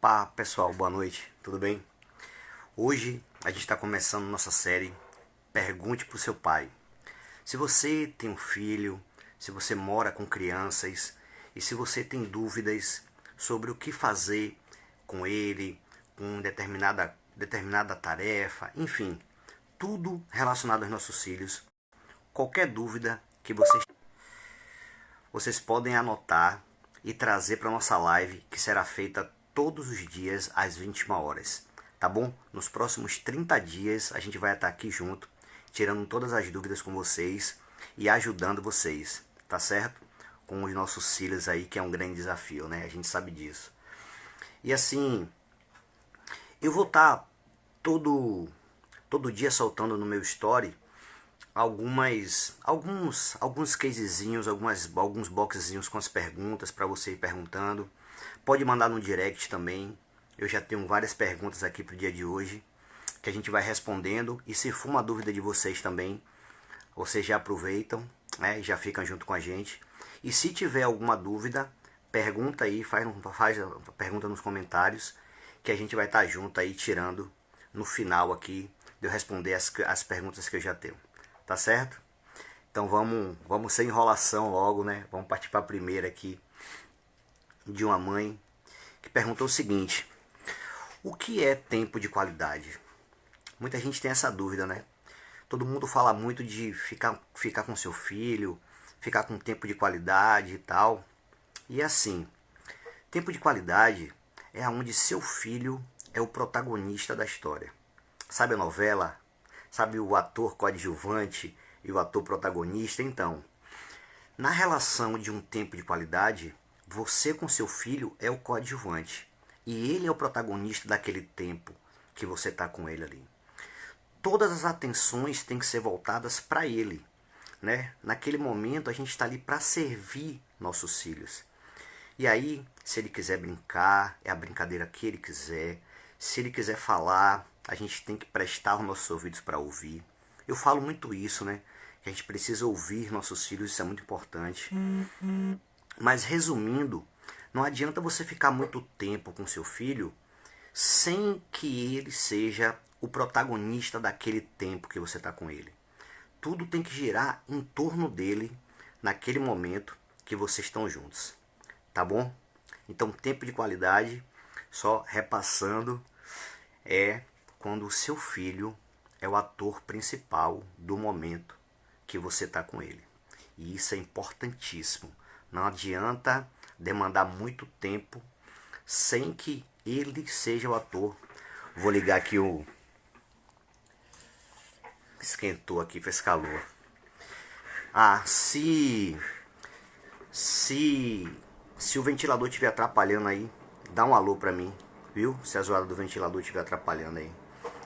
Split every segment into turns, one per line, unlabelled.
Opa, pessoal, boa noite, tudo bem? Hoje a gente está começando nossa série Pergunte para o seu pai. Se você tem um filho, se você mora com crianças e se você tem dúvidas sobre o que fazer com ele, com determinada tarefa, enfim, tudo relacionado aos nossos filhos, qualquer dúvida que vocês podem anotar e trazer para nossa live que será feita todos os dias às 21 horas, tá bom? Nos próximos 30 dias a gente vai estar aqui junto, tirando todas as dúvidas com vocês e ajudando vocês, tá certo? Com os nossos filhos aí, que é um grande desafio, né? A gente sabe disso. E assim, eu vou estar todo dia soltando no meu story alguns casezinhos, alguns boxezinhos com as perguntas para você ir perguntando. Pode mandar no direct também. Eu já tenho várias perguntas aqui para o dia de hoje que a gente vai respondendo. E se for uma dúvida de vocês também, vocês já aproveitam, né, e já ficam junto com a gente. E se tiver alguma dúvida, pergunta aí, faz a pergunta nos comentários, que a gente vai estar junto aí tirando no final aqui de eu responder as perguntas que eu já tenho. Tá certo? Então vamos sem enrolação logo, né? Vamos partir para a primeira aqui, de uma mãe que perguntou o seguinte: o que é tempo de qualidade? Muita gente tem essa dúvida, né? Todo mundo fala muito de ficar com seu filho, ficar com tempo de qualidade e tal. E assim, tempo de qualidade é onde seu filho é o protagonista da história. Sabe a novela? Sabe o ator coadjuvante e o ator protagonista? Então, na relação de um tempo de qualidade, você com seu filho é o coadjuvante. E ele é o protagonista daquele tempo que você está com ele ali. Todas as atenções têm que ser voltadas para ele, né? Naquele momento a gente está ali para servir nossos filhos. E aí, se ele quiser brincar, é a brincadeira que ele quiser. Se ele quiser falar, a gente tem que prestar os nossos ouvidos para ouvir. Eu falo muito isso, né? Que a gente precisa ouvir nossos filhos, isso é muito importante. Mas resumindo, não adianta você ficar muito tempo com seu filho sem que ele seja o protagonista daquele tempo que você está com ele. Tudo tem que girar em torno dele naquele momento que vocês estão juntos. Tá bom? Então, tempo de qualidade, só repassando, é quando o seu filho é o ator principal do momento que você está com ele. E isso é importantíssimo. Não adianta demandar muito tempo sem que ele seja o ator. Vou ligar aqui o... Esquentou aqui, fez calor. Se o ventilador estiver atrapalhando aí, dá um alô pra mim, viu? Se a zoada do ventilador estiver atrapalhando aí,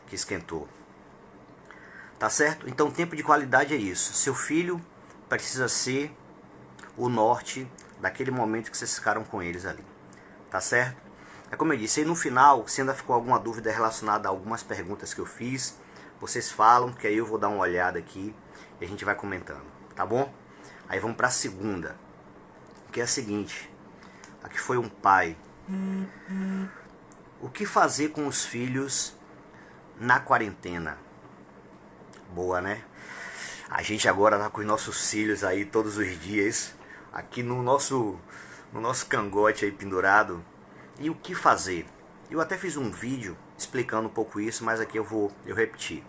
que esquentou. Tá certo? Então, tempo de qualidade é isso. Seu filho precisa ser o norte daquele momento que vocês ficaram com eles ali. Tá certo? É como eu disse, aí no final, se ainda ficou alguma dúvida relacionada a algumas perguntas que eu fiz, vocês falam, que aí eu vou dar uma olhada aqui e a gente vai comentando, tá bom? Aí vamos para a segunda, que é a seguinte: aqui foi um pai. O que fazer com os filhos na quarentena? Boa, né? A gente agora tá com os nossos filhos aí todos os dias, aqui no nosso cangote aí pendurado. E o que fazer? Eu até fiz um vídeo explicando um pouco isso, mas aqui eu repetir.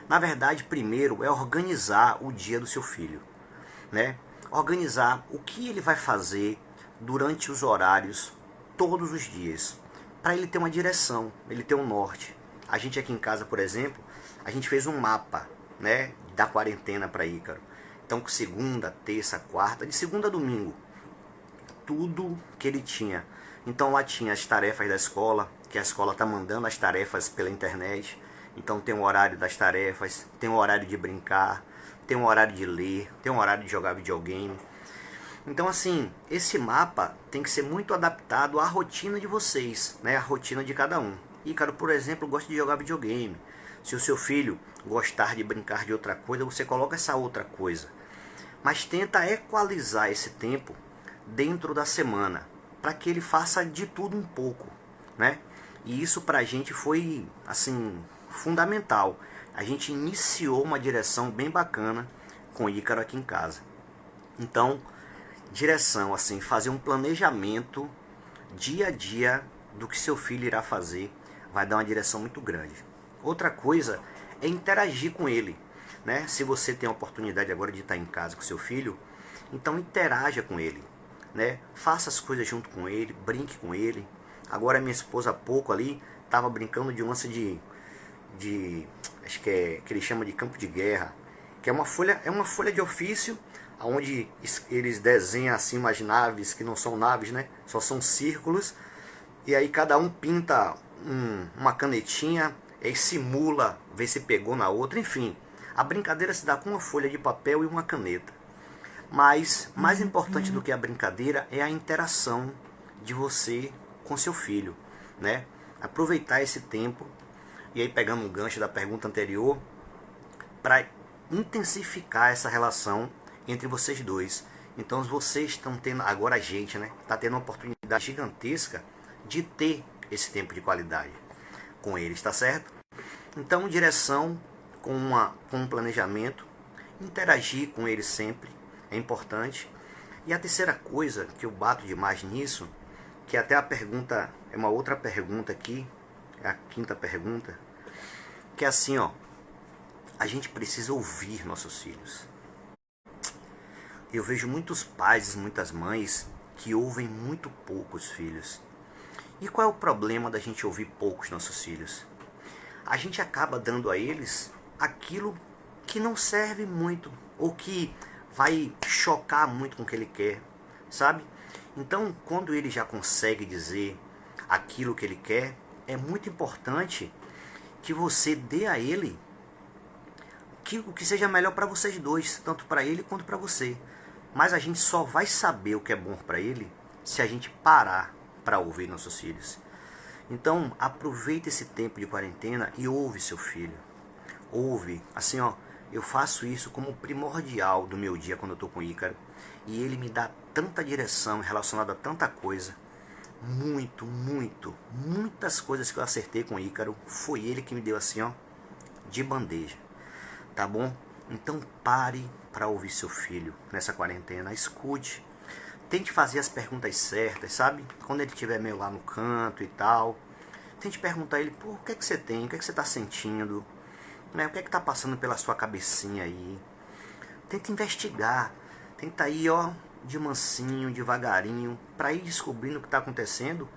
Na verdade, primeiro é organizar o dia do seu filho, né? Organizar o que ele vai fazer durante os horários, todos os dias, para ele ter uma direção, ele ter um norte. A gente aqui em casa, por exemplo, a gente fez um mapa, né, da quarentena para Ícaro. Então, segunda, terça, quarta, de segunda a domingo, tudo que ele tinha. Então lá tinha as tarefas da escola, que a escola está mandando as tarefas pela internet. Então tem o horário das tarefas, tem o horário de brincar, tem o horário de ler, tem o horário de jogar videogame. Então assim, esse mapa tem que ser muito adaptado à rotina de vocês, né? A rotina de cada um. Ícaro, por exemplo, gosta de jogar videogame. Se o seu filho gostar de brincar de outra coisa, você coloca essa outra coisa. Mas tenta equalizar esse tempo dentro da semana, para que ele faça de tudo um pouco. né? E isso pra gente foi, assim, fundamental. A gente iniciou uma direção bem bacana com o Ícaro aqui em casa. Então, direção, assim, fazer um planejamento dia a dia do que seu filho irá fazer, vai dar uma direção muito grande. Outra coisa é interagir com ele, né? Se você tem a oportunidade agora de estar em casa com seu filho, então interaja com ele, né? Faça as coisas junto com ele, brinque com ele. Agora minha esposa há pouco ali estava brincando de um lance de acho que ele chama de campo de guerra, que é uma folha de ofício onde eles desenham assim umas naves que não são naves, né? Só são círculos, e aí cada um pinta uma canetinha e simula, vê se pegou na outra, enfim. A brincadeira se dá com uma folha de papel e uma caneta. Mas mais importante do que a brincadeira é a interação de você com seu filho, né? Aproveitar esse tempo, e aí pegando um gancho da pergunta anterior, para intensificar essa relação entre vocês dois. Então vocês estão tendo, agora a gente, né, está tendo uma oportunidade gigantesca de ter esse tempo de qualidade com eles, tá certo? Então direção com um planejamento, interagir com eles sempre é importante. E a terceira coisa que eu bato demais nisso, que até a pergunta, é uma outra pergunta aqui, é a quinta pergunta, que é assim, ó, a gente precisa ouvir nossos filhos. Eu vejo muitos pais e muitas mães que ouvem muito pouco os filhos. E qual é o problema da gente ouvir poucos nossos filhos? A gente acaba dando a eles aquilo que não serve muito, ou que vai chocar muito com o que ele quer, sabe? Então, quando ele já consegue dizer aquilo que ele quer, é muito importante que você dê a ele o que seja melhor para vocês dois, tanto para ele quanto para você. Mas a gente só vai saber o que é bom para ele se a gente parar para ouvir nossos filhos. Então, aproveite esse tempo de quarentena e ouve seu filho. Ouve, assim, ó, eu faço isso como primordial do meu dia quando eu estou com o Ícaro. E ele me dá tanta direção relacionada a tanta coisa. Muitas coisas que eu acertei com o Ícaro, foi ele que me deu assim, ó, de bandeja. Tá bom? Então pare para ouvir seu filho nessa quarentena. Escute. Tente fazer as perguntas certas, sabe? Quando ele estiver meio lá no canto e tal. Tente perguntar a ele, pô, o que é que você tem? O que é que você está sentindo? Né? O que é que está passando pela sua cabecinha aí? Tente investigar. Tenta ir, ó, de mansinho, devagarinho, para ir descobrindo o que está acontecendo.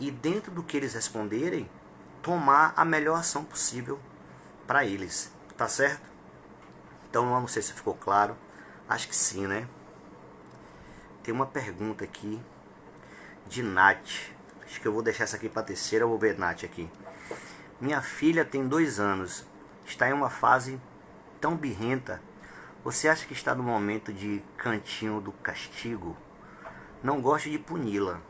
E dentro do que eles responderem, tomar a melhor ação possível para eles. Tá certo? Então, não sei se ficou claro. Acho que sim, né? Tem uma pergunta aqui de Nath. Acho que eu vou deixar essa aqui para a terceira. Eu vou ver Nath aqui. Minha filha tem 2 anos. Está em uma fase tão birrenta. Você acha que está no momento de cantinho do castigo? Não gosto de puni-la.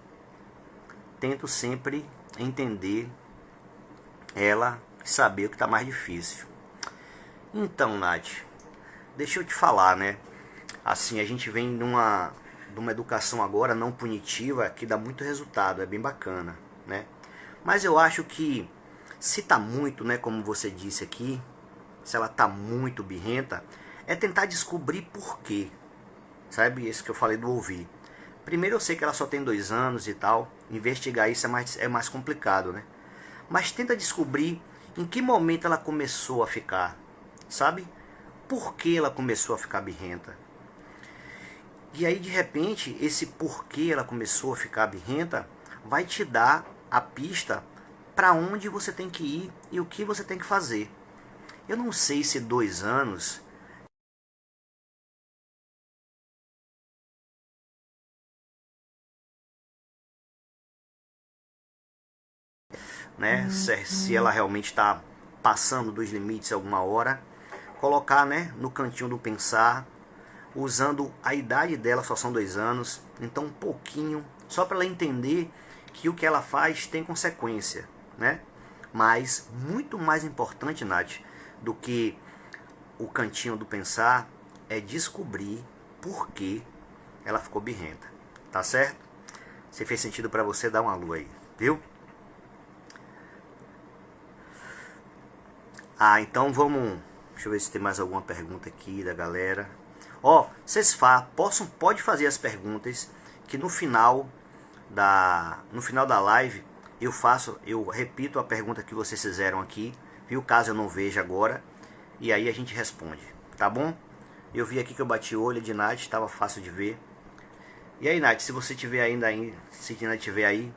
Tento sempre entender ela e saber o que está mais difícil. Então, Nath, deixa eu te falar, né? Assim, a gente vem de uma educação agora não punitiva que dá muito resultado, é bem bacana, né? Mas eu acho que se tá muito, né, como você disse aqui, se ela tá muito birrenta, é tentar descobrir por quê, sabe? Isso que eu falei do ouvir. Primeiro, eu sei que ela só tem 2 anos e tal, investigar isso é mais complicado, né? Mas tenta descobrir em que momento ela começou a ficar, sabe? Por que ela começou a ficar birrenta? E aí, de repente, esse porquê ela começou a ficar birrenta vai te dar a pista para onde você tem que ir e o que você tem que fazer. Eu não sei se 2 anos... né, se ela realmente está passando dos limites alguma hora, colocar, né, no cantinho do pensar, usando a idade dela, só são 2 anos, então um pouquinho, só para ela entender que o que ela faz tem consequência, né? Mas muito mais importante, Nath, do que o cantinho do pensar, é descobrir por que ela ficou birrenta, tá certo? Se fez sentido para você, dá uma lua aí, viu? Ah, então vamos... Deixa eu ver se tem mais alguma pergunta aqui da galera. Vocês pode fazer as perguntas que no final da live eu repito a pergunta que vocês fizeram aqui, viu? Caso eu não veja agora, e aí a gente responde, tá bom? Eu vi aqui que eu bati o olho de Nath, estava fácil de ver. E aí, Nath, se você tiver ainda aí, se Nath tiver aí.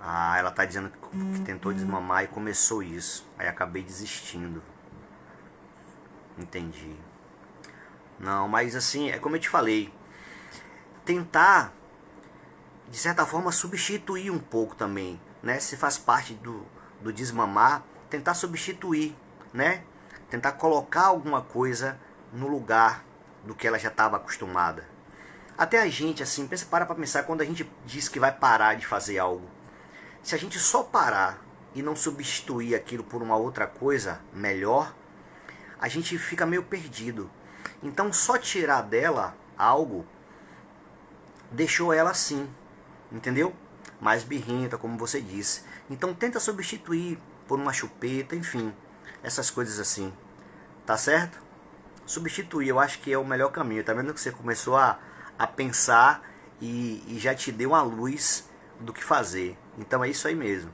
Ah, ela tá dizendo que tentou desmamar e começou isso. Aí acabei desistindo. Entendi. Não, mas assim, é como eu te falei. Tentar, de certa forma, substituir um pouco também, né? Se faz parte do desmamar, tentar substituir, né? Tentar colocar alguma coisa no lugar do que ela já estava acostumada. Até a gente, assim, para pensar quando a gente diz que vai parar de fazer algo. Se a gente só parar e não substituir aquilo por uma outra coisa melhor, a gente fica meio perdido. Então só tirar dela algo deixou ela assim, entendeu? Mais birrenta, como você disse. Então tenta substituir por uma chupeta, enfim, essas coisas assim. Tá certo? Substituir, eu acho que é o melhor caminho. Tá vendo que você começou a pensar e já te deu uma luz do que fazer. Então é isso aí mesmo.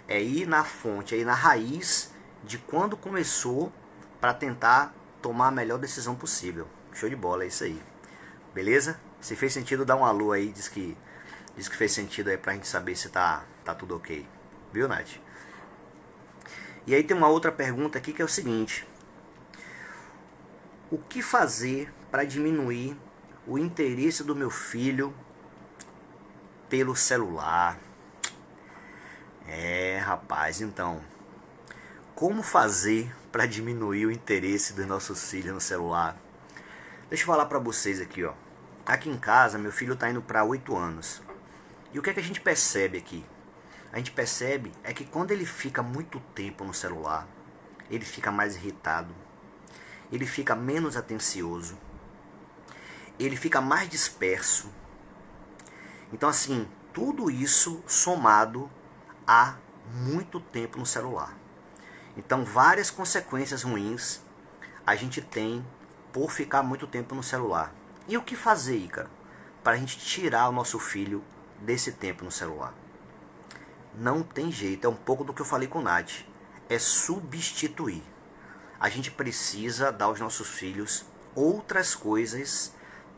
É ir na fonte, é ir na raiz de quando começou para tentar tomar a melhor decisão possível. Show de bola, é isso aí. Beleza? Se fez sentido, dá um alô aí. Diz que fez sentido aí pra gente saber se tá tudo ok. Viu, Nath? E aí tem uma outra pergunta aqui que é o seguinte. O que fazer para diminuir o interesse do meu filho pelo celular? Rapaz, então, como fazer para diminuir o interesse dos nossos filhos no celular? Deixa eu falar para vocês aqui, ó. Aqui em casa, meu filho tá indo para 8 anos. E o que é que a gente percebe aqui? A gente percebe é que quando ele fica muito tempo no celular, ele fica mais irritado, ele fica menos atencioso, ele fica mais disperso. Então, assim, tudo isso somado a muito tempo no celular. Então, várias consequências ruins a gente tem por ficar muito tempo no celular. E o que fazer, Ícaro, para a gente tirar o nosso filho desse tempo no celular? Não tem jeito, é um pouco do que eu falei com o Nath. É substituir. A gente precisa dar aos nossos filhos outras coisas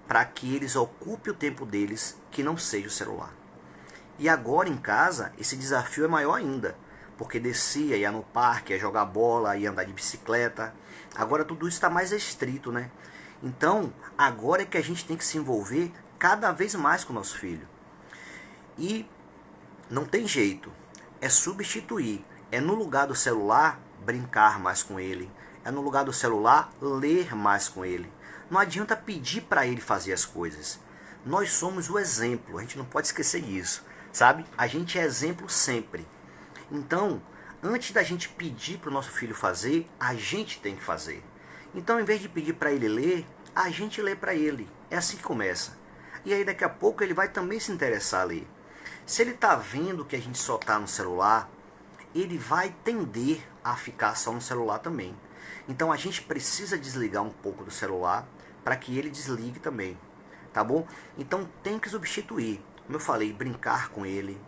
para que eles ocupem o tempo deles que não seja o celular. E agora em casa, esse desafio é maior ainda, porque descia, ia no parque, ia jogar bola, ia andar de bicicleta. Agora tudo isso está mais restrito, né? Então, agora é que a gente tem que se envolver cada vez mais com o nosso filho. E não tem jeito, é substituir. É no lugar do celular, brincar mais com ele. É no lugar do celular, ler mais com ele. Não adianta pedir para ele fazer as coisas. Nós somos o exemplo, a gente não pode esquecer disso, sabe? A gente é exemplo sempre. Então, antes da gente pedir para o nosso filho fazer, a gente tem que fazer. Então, em vez de pedir para ele ler, a gente lê para ele. É assim que começa. E aí, daqui a pouco, ele vai também se interessar a ler. Se ele está vendo que a gente só está no celular, ele vai tender a ficar só no celular também. Então, a gente precisa desligar um pouco do celular para que ele desligue também. Tá bom? Então, tem que substituir. Como eu falei, brincar com ele.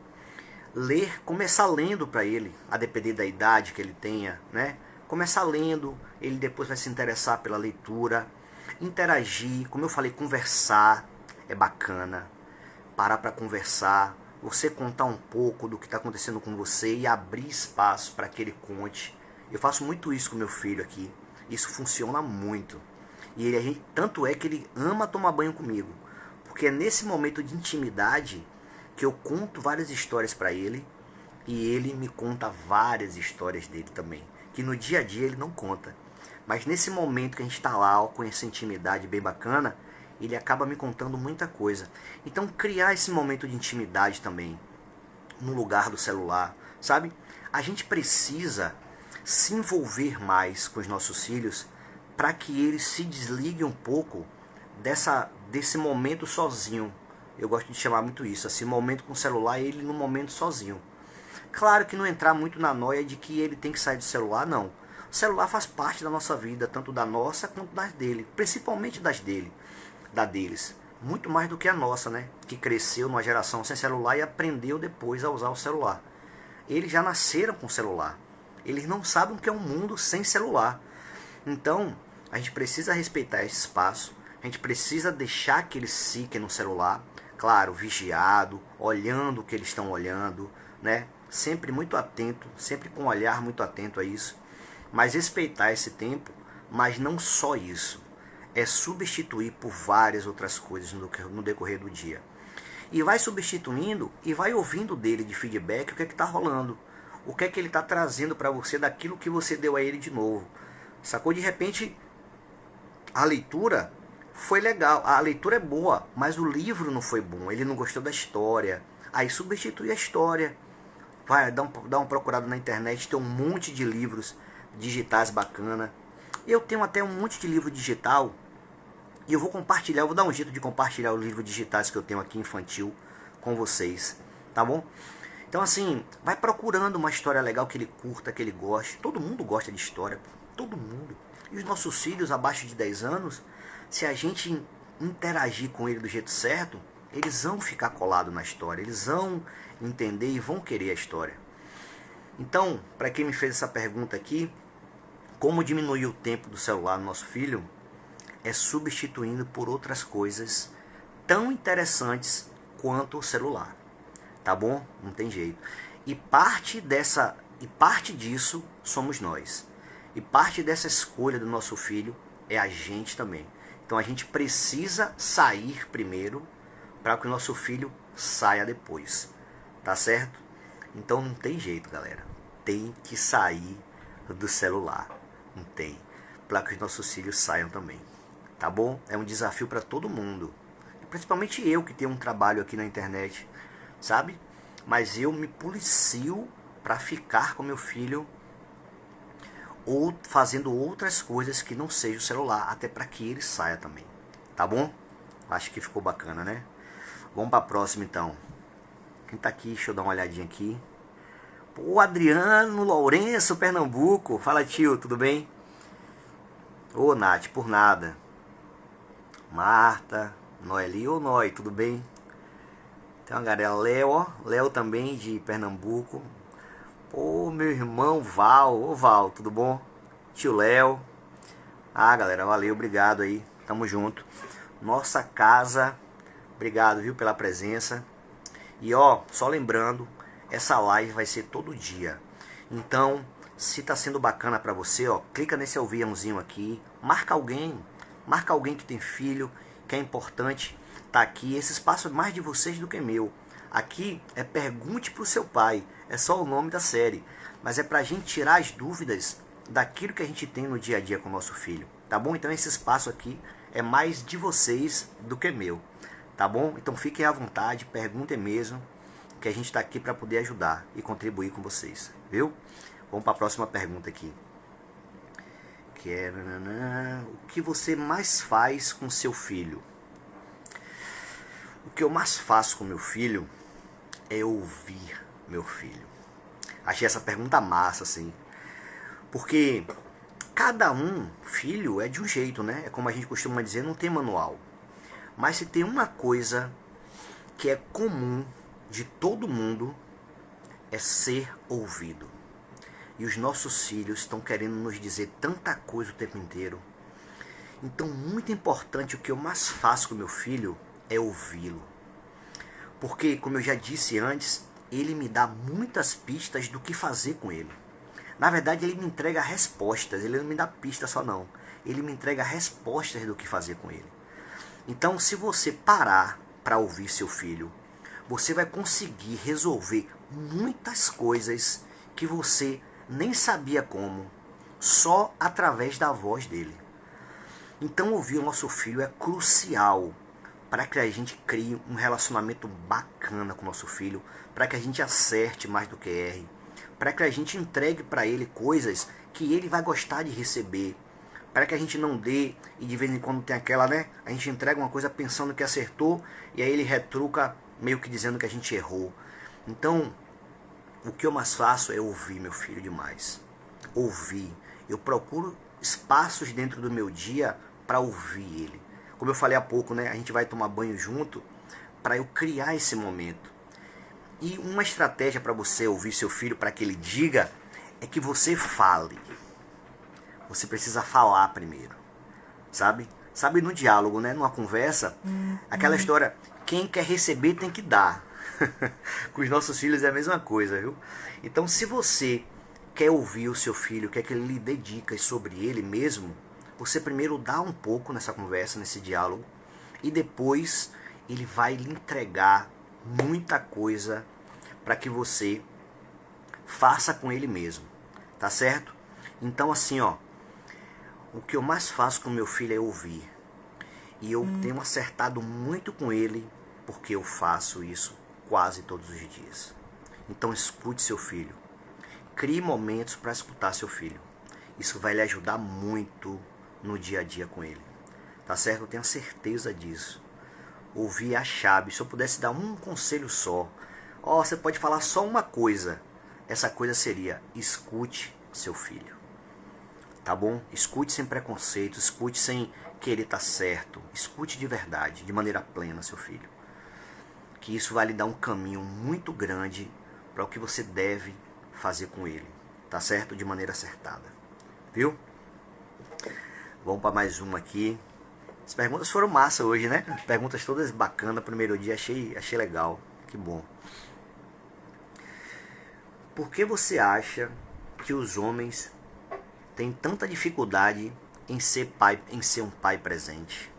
Ler, começar lendo para ele, a depender da idade que ele tenha, né? Começar lendo, ele depois vai se interessar pela leitura, interagir, como eu falei, conversar é bacana, parar para conversar, você contar um pouco do que está acontecendo com você e abrir espaço para que ele conte. Eu faço muito isso com meu filho aqui, isso funciona muito. E ele, tanto é que ele ama tomar banho comigo, porque é nesse momento de intimidade que eu conto várias histórias para ele e ele me conta várias histórias dele também, que no dia a dia ele não conta. Mas nesse momento que a gente está lá, ó, com essa intimidade bem bacana, ele acaba me contando muita coisa. Então criar esse momento de intimidade também, no lugar do celular, sabe? A gente precisa se envolver mais com os nossos filhos para que eles se desliguem um pouco desse momento sozinho. Eu gosto de chamar muito isso, assim, momento com o celular, ele no momento sozinho. Claro que não entrar muito na noia de que ele tem que sair do celular, não. O celular faz parte da nossa vida, tanto da nossa quanto das dele, principalmente da deles. Muito mais do que a nossa, né? Que cresceu numa geração sem celular e aprendeu depois a usar o celular. Eles já nasceram com celular. Eles não sabem o que é um mundo sem celular. Então, a gente precisa respeitar esse espaço. A gente precisa deixar que eles fiquem no celular. Claro, vigiado, olhando o que eles estão olhando, né? Sempre muito atento, sempre com um olhar muito atento a isso. Mas respeitar esse tempo, mas não só isso. É substituir por várias outras coisas no decorrer do dia. E vai substituindo e vai ouvindo dele de feedback o que é que está rolando. O que é que ele está trazendo para você daquilo que você deu a ele de novo. Sacou? De repente, a leitura foi legal. A leitura é boa, mas o livro não foi bom. Ele não gostou da história. Aí substitui a história. Vai, dá uma procurada na internet, tem um monte de livros digitais bacana. Eu tenho até um monte de livro digital e eu vou compartilhar, eu vou dar um jeito de compartilhar os livros digitais que eu tenho aqui infantil com vocês, tá bom? Então assim, vai procurando uma história legal que ele curta, que ele goste. Todo mundo gosta de história, todo mundo. E os nossos filhos abaixo de 10 anos, se a gente interagir com ele do jeito certo, eles vão ficar colados na história, eles vão entender e vão querer a história. Então, para quem me fez essa pergunta aqui, como diminuir o tempo do celular no nosso filho? É substituindo por outras coisas tão interessantes quanto o celular. Tá bom? Não tem jeito. E parte disso somos nós. E parte dessa escolha do nosso filho é a gente também. Então a gente precisa sair primeiro para que o nosso filho saia depois. Tá certo? Então não tem jeito, galera. Tem que sair do celular. Não tem. Para que os nossos filhos saiam também. Tá bom? É um desafio para todo mundo. Principalmente eu que tenho um trabalho aqui na internet. Sabe? Mas eu me policio para ficar com meu filho ou fazendo outras coisas que não seja o celular. Até para que ele saia também. Tá bom? Acho que ficou bacana, né? Vamos para a próxima então. Quem tá aqui? Deixa eu dar uma olhadinha aqui. O Adriano Lourenço, Pernambuco. Fala, tio, tudo bem? Ô, Nath, por nada. Marta, Noeli, ô, Noi, tudo bem? Tem uma galera, Léo também, de Pernambuco. Ô, meu irmão Val, ô, Val, tudo bom? Tio Léo. Ah, galera, valeu, obrigado aí, tamo junto. Nossa casa, obrigado, viu, pela presença. E ó, só lembrando, essa live vai ser todo dia. Então, se tá sendo bacana para você, ó, clica nesse aviãozinho aqui, marca alguém que tem filho, que é importante tá aqui. Esse espaço é mais de vocês do que meu. Aqui é Pergunte pro Seu Pai, é só o nome da série, mas é pra gente tirar as dúvidas daquilo que a gente tem no dia a dia com o nosso filho, tá bom? Então esse espaço aqui é mais de vocês do que meu. Tá bom? Então fiquem à vontade, perguntem mesmo, que a gente está aqui para poder ajudar e contribuir com vocês, viu? Vamos para a próxima pergunta aqui. Que é, o que você mais faz com seu filho? O que eu mais faço com meu filho é ouvir meu filho. Achei essa pergunta massa, assim. Porque cada filho é de um jeito, né? É como a gente costuma dizer, não tem manual. Mas se tem uma coisa que é comum de todo mundo, é ser ouvido. E os nossos filhos estão querendo nos dizer tanta coisa o tempo inteiro. Então, muito importante, o que eu mais faço com meu filho é ouvi-lo. Porque, como eu já disse antes, ele me dá muitas pistas do que fazer com ele. Na verdade, ele me entrega respostas, ele não me dá pistas só não. Ele me entrega respostas do que fazer com ele. Então, se você parar para ouvir seu filho, você vai conseguir resolver muitas coisas que você nem sabia como, só através da voz dele. Então, ouvir o nosso filho é crucial para que a gente crie um relacionamento bacana com o nosso filho, para que a gente acerte mais do que erre, para que a gente entregue para ele coisas que ele vai gostar de receber, para que a gente não dê, e de vez em quando tem aquela, né? A gente entrega uma coisa pensando que acertou, e aí ele retruca, meio que dizendo que a gente errou. Então, o que eu mais faço é ouvir meu filho demais. Ouvir. Eu procuro espaços dentro do meu dia para ouvir ele. Como eu falei há pouco, né? A gente vai tomar banho junto para eu criar esse momento. E uma estratégia para você ouvir seu filho, para que ele diga, é que você fale. Você precisa falar primeiro, sabe? Sabe, no diálogo, né? Numa conversa, aquela história, quem quer receber tem que dar. Com os nossos filhos é a mesma coisa, viu? Então, se você quer ouvir o seu filho, quer que ele lhe dê dicas sobre ele mesmo, você primeiro dá um pouco nessa conversa, nesse diálogo, e depois ele vai lhe entregar muita coisa para que você faça com ele mesmo, tá certo? Então, assim, ó, o que eu mais faço com meu filho é ouvir. E eu tenho acertado muito com ele, porque eu faço isso quase todos os dias. Então escute seu filho. Crie momentos para escutar seu filho. Isso vai lhe ajudar muito no dia a dia com ele. Tá certo? Eu tenho certeza disso. Ouvir é a chave. Se eu pudesse dar um conselho só, você pode falar só uma coisa. Essa coisa seria: escute seu filho. Tá bom? Escute sem preconceito, escute sem querer estar certo. Escute de verdade, de maneira plena seu filho. Que isso vai lhe dar um caminho muito grande para o que você deve fazer com ele. Tá certo? De maneira acertada. Viu? Vamos para mais uma aqui. As perguntas foram massa hoje, né? Perguntas todas bacanas. Primeiro dia achei legal. Que bom. Por que você acha que os homens têm tanta dificuldade em ser um pai presente?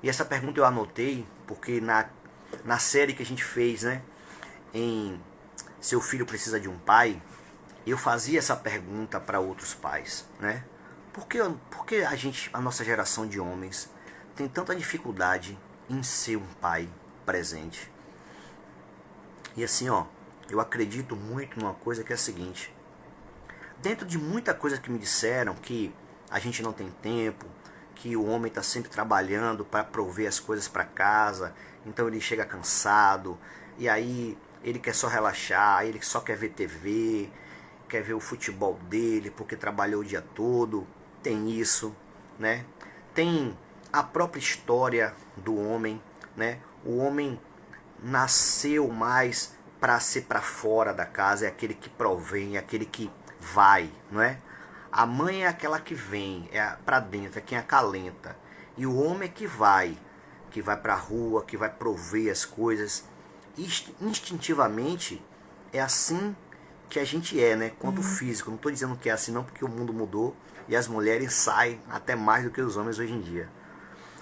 E essa pergunta eu anotei porque na série que a gente fez, né, em Seu Filho Precisa de um Pai, eu fazia essa pergunta para outros pais, né? Por que a nossa geração de homens tem tanta dificuldade em ser um pai presente? E assim, ó, eu acredito muito numa coisa que é a seguinte: dentro de muita coisa que me disseram, que a gente não tem tempo, que o homem está sempre trabalhando para prover as coisas para casa, então ele chega cansado, e aí ele quer só relaxar, ele só quer ver TV, quer ver o futebol dele porque trabalhou o dia todo. Tem isso, né? Tem a própria história do homem, né? O homem nasceu mais para ser para fora da casa, é aquele que provém, é aquele que vai, não é? A mãe é aquela que vem, é para dentro, é quem acalenta. E o homem é que vai para a rua, que vai prover as coisas. Instintivamente é assim que a gente é, né? Quanto físico. Não estou dizendo que é assim não, porque o mundo mudou e as mulheres saem até mais do que os homens hoje em dia.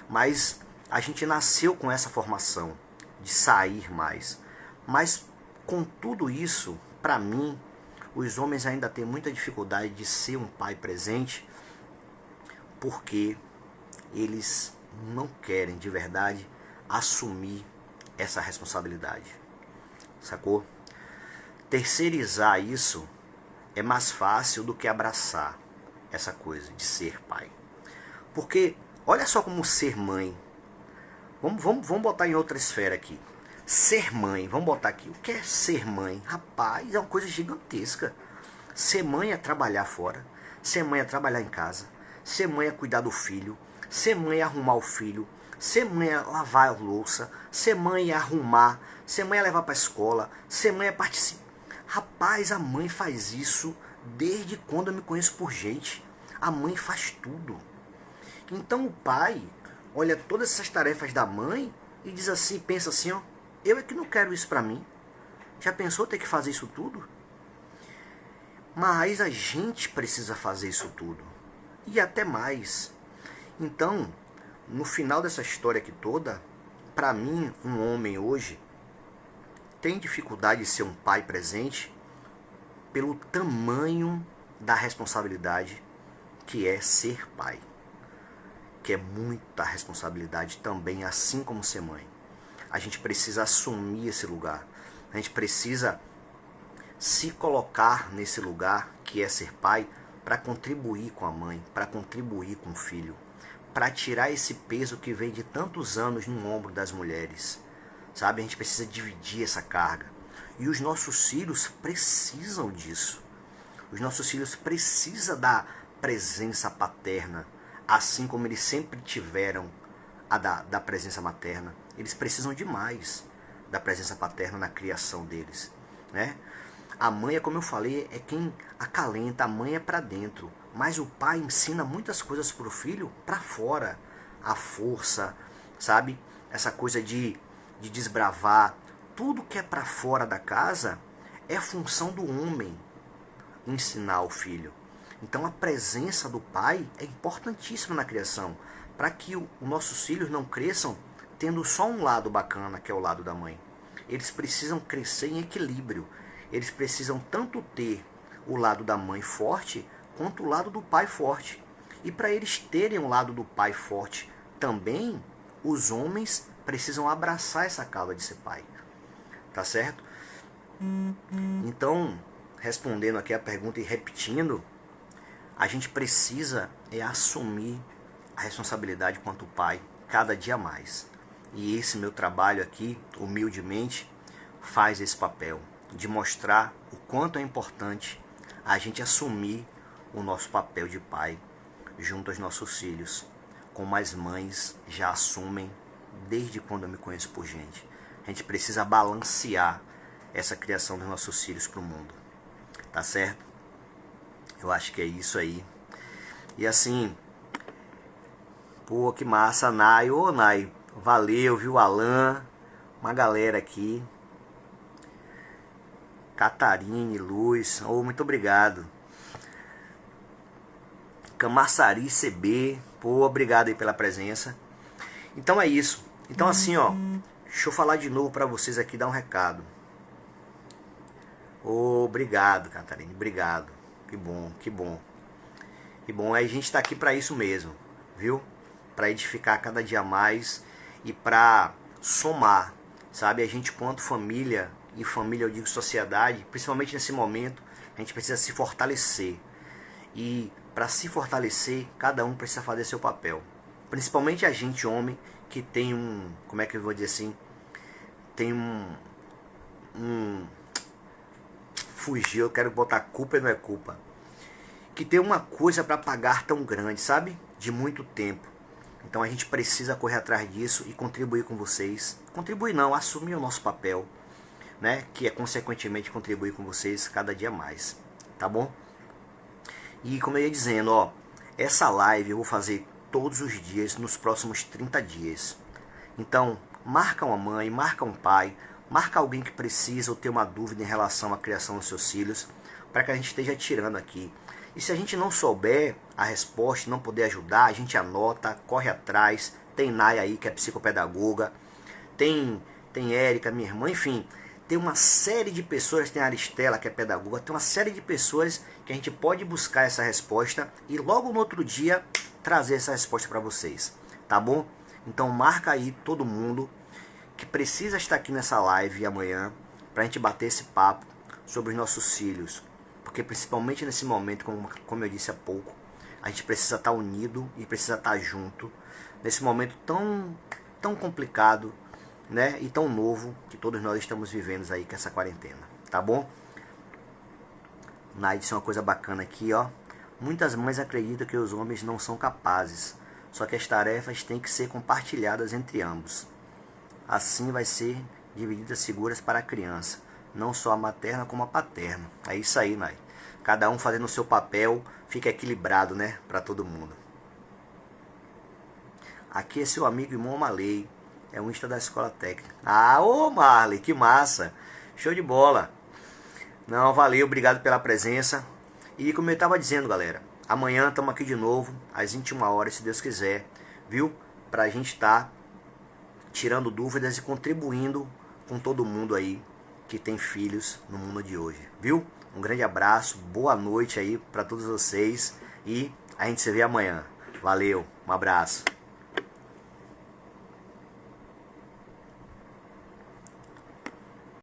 Mas a gente nasceu com essa formação de sair mais. Mas com tudo isso, para mim, os homens ainda têm muita dificuldade de ser um pai presente, porque eles não querem de verdade assumir essa responsabilidade. Sacou? Terceirizar isso é mais fácil do que abraçar essa coisa de ser pai. Porque olha só como ser mãe. Vamos botar em outra esfera aqui. Ser mãe, vamos botar aqui. O que é ser mãe? Rapaz, é uma coisa gigantesca. Ser mãe é trabalhar fora. Ser mãe é trabalhar em casa. Ser mãe é cuidar do filho. Ser mãe é arrumar o filho. Ser mãe é lavar a louça. Ser mãe é arrumar. Ser mãe é levar para a escola. Ser mãe é participar. Rapaz, a mãe faz isso desde quando eu me conheço por gente. A mãe faz tudo. Então o pai olha todas essas tarefas da mãe e diz assim, pensa assim, ó, eu é que não quero isso pra mim. Já pensou ter que fazer isso tudo? Mas a gente precisa fazer isso tudo. E até mais. Então, no final dessa história aqui toda, pra mim, um homem hoje tem dificuldade de ser um pai presente pelo tamanho da responsabilidade que é ser pai. Que é muita responsabilidade também, assim como ser mãe. A gente precisa assumir esse lugar. A gente precisa se colocar nesse lugar que é ser pai, para contribuir com a mãe, para contribuir com o filho, para tirar esse peso que vem de tantos anos no ombro das mulheres. Sabe? A gente precisa dividir essa carga. E os nossos filhos precisam disso. Os nossos filhos precisam da presença paterna, assim como eles sempre tiveram da presença materna. Eles precisam demais da presença paterna na criação deles, né? A mãe, é como eu falei, é quem acalenta, a mãe é para dentro, mas o pai ensina muitas coisas para o filho para fora. A força, sabe? Essa coisa de desbravar. Tudo que é para fora da casa é função do homem ensinar ao filho. Então a presença do pai é importantíssima na criação, para que os nossos filhos não cresçam tendo só um lado bacana, que é o lado da mãe. Eles precisam crescer em equilíbrio. Eles precisam tanto ter o lado da mãe forte, quanto o lado do pai forte. E para eles terem o lado do pai forte também, os homens precisam abraçar essa causa de ser pai. Tá certo? Então, respondendo aqui a pergunta e repetindo, a gente precisa assumir a responsabilidade quanto pai cada dia mais. E esse meu trabalho aqui, humildemente, faz esse papel de mostrar o quanto é importante a gente assumir o nosso papel de pai junto aos nossos filhos, como as mães já assumem desde quando eu me conheço por gente. A gente precisa balancear essa criação dos nossos filhos para o mundo. Tá certo? Eu acho que é isso aí. E assim, pô, que massa, Nai. Ô, Nai, valeu, viu, Alan? Uma galera aqui. Catarine, Luz, muito obrigado. Camaçari CB, pô, obrigado aí pela presença. Então é isso. Então assim, ó, deixa eu falar de novo para vocês aqui, dar um recado. Obrigado, Catarine, obrigado. Que bom, que bom. Que bom, a gente tá aqui para isso mesmo, viu? Para edificar cada dia mais e para somar, sabe? A gente, quanto família, e família eu digo sociedade, principalmente nesse momento, a gente precisa se fortalecer. E para se fortalecer, cada um precisa fazer seu papel. Principalmente a gente, homem, que tem como é que eu vou dizer assim? Tem fugir, eu quero botar culpa e não é culpa. Que tem uma coisa para pagar tão grande, sabe? De muito tempo. Então a gente precisa correr atrás disso e contribuir com vocês. Contribuir não, assumir o nosso papel, né? Que é consequentemente contribuir com vocês cada dia mais, tá bom? E como eu ia dizendo, ó, essa live eu vou fazer todos os dias nos próximos 30 dias. Então, marca uma mãe, marca um pai, marca alguém que precisa ou ter uma dúvida em relação à criação dos seus filhos, para que a gente esteja tirando aqui. E se a gente não souber a resposta, não puder ajudar, a gente anota, corre atrás. Tem Nai aí, que é psicopedagoga, tem Érica, minha irmã, enfim, tem uma série de pessoas, tem a Aristela, que é pedagoga, tem uma série de pessoas que a gente pode buscar essa resposta e logo no outro dia trazer essa resposta para vocês, tá bom? Então marca aí todo mundo que precisa estar aqui nessa live amanhã para a gente bater esse papo sobre os nossos filhos, porque principalmente nesse momento, como eu disse há pouco, a gente precisa estar unido e precisa estar junto nesse momento tão complicado, né, e tão novo que todos nós estamos vivendo aí com essa quarentena, tá bom? Na edição, uma coisa bacana aqui, ó. Muitas mães acreditam que os homens não são capazes, só que as tarefas têm que ser compartilhadas entre ambos. Assim vai ser divididas seguras para a criança, não só a materna como a paterna. É isso aí, Nai. Cada um fazendo o seu papel, fica equilibrado, né, para todo mundo. Aqui é seu amigo irmão Malei. É um Insta da Escola Técnica. Ah, ô Marley, que massa. Show de bola. Não, valeu, obrigado pela presença. E como eu estava dizendo, galera, amanhã estamos aqui de novo, às 21 horas, se Deus quiser, viu? Pra gente estar tirando dúvidas e contribuindo com todo mundo aí que tem filhos no mundo de hoje, viu? Um grande abraço, boa noite aí para todos vocês e a gente se vê amanhã. Valeu, um abraço.